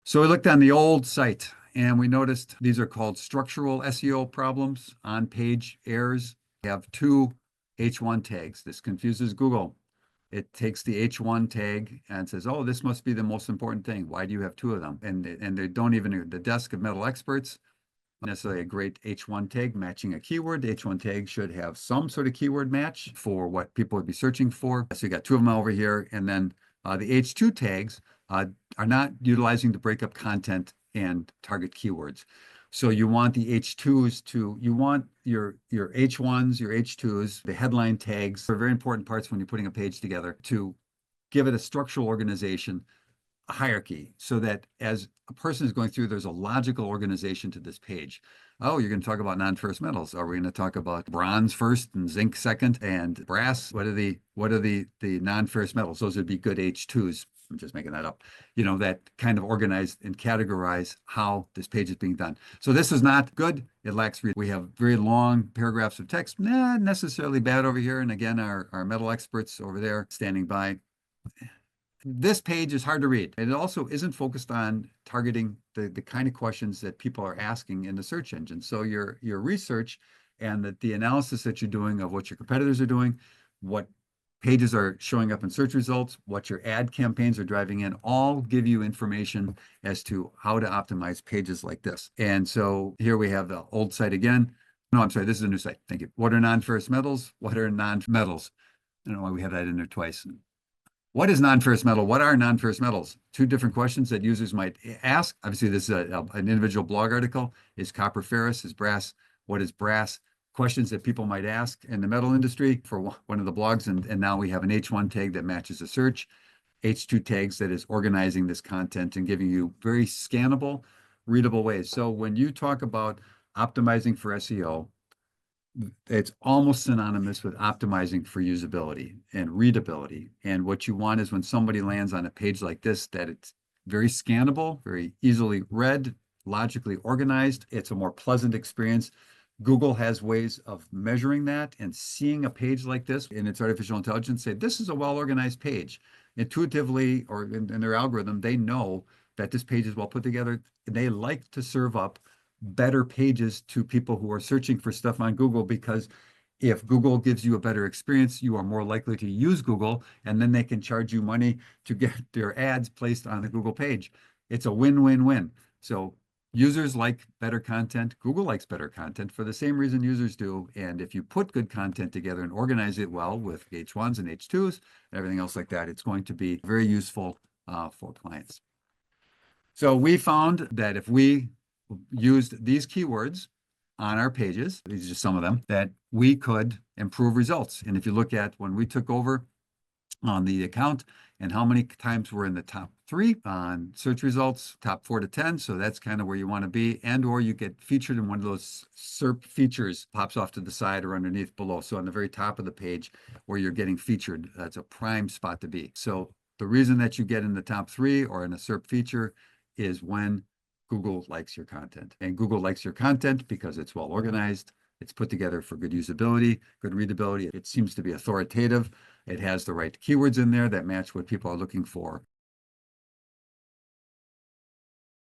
So we looked on the old site and we noticed these are called structural SEO problems, on-page errors. We have two H1 tags. This confuses Google. It takes the H1 tag and says, oh, this must be the most important thing. Why do you have two of them? And they don't even, the desk of metal experts, not necessarily a great H1 tag matching a keyword. The H1 tag should have some sort of keyword match for what people would be searching for. So you got two of them over here. And then the H2 tags are not utilizing to break up content and target keywords. So you want the H2s to, you want your H1s, your H2s, the headline tags are very important parts when you're putting a page together to give it a structural organization, a hierarchy, so that as a person is going through, there's a logical organization to this page. Oh, you're going to talk about non-ferrous metals. Are we going to talk about bronze first and zinc second and brass? What are the non-ferrous metals? Those would be good H2s. I'm just making that up, that kind of organize and categorize how this page is being done. So this is not good. It lacks read. We have very long paragraphs of text, not necessarily bad over here. And again, our metal experts over there standing by. This page is hard to read. And it also isn't focused on targeting the kind of questions that people are asking in the search engine. So your research and the analysis that you're doing of what your competitors are doing, what pages are showing up in search results, what your ad campaigns are driving in, all give you information as to how to optimize pages like this. And so here we have the old site again. No, I'm sorry, this is a new site. Thank you. What are non-ferrous metals? What are non-metals? I don't know why we have that in there twice. What is non-ferrous metal? What are non-ferrous metals? Two different questions that users might ask. Obviously, this is an individual blog article. Is copper ferrous? Is brass? What is brass? Questions that people might ask in the metal industry for one of the blogs. And now we have an H1 tag that matches a search, H2 tags that is organizing this content and giving you very scannable, readable ways. So when you talk about optimizing for SEO, it's almost synonymous with optimizing for usability and readability. And what you want is when somebody lands on a page like this, that it's very scannable, very easily read, logically organized. It's a more pleasant experience. Google has ways of measuring that and seeing a page like this in its artificial intelligence, say, this is a well-organized page. Intuitively, or in their algorithm, they know that this page is well put together. They like to serve up better pages to people who are searching for stuff on Google, because if Google gives you a better experience, you are more likely to use Google, and then they can charge you money to get their ads placed on the Google page. It's a win-win-win. So users like better content. Google likes better content for the same reason users do. And if you put good content together and organize it well with H1s and H2s and everything else like that, it's going to be very useful for clients. So we found that if we used these keywords on our pages, these are just some of them, that we could improve results. And if you look at when we took over on the account and how many times we're in the top 3 on search results, top 4 to 10. So that's kind of where you want to be. And or you get featured in one of those SERP features, pops off to the side or underneath below. So on the very top of the page where you're getting featured, that's a prime spot to be. So the reason that you get in the top 3 or in a SERP feature is when Google likes your content. And Google likes your content because it's well organized. It's put together for good usability, good readability. It seems to be authoritative. It has the right keywords in there that match what people are looking for.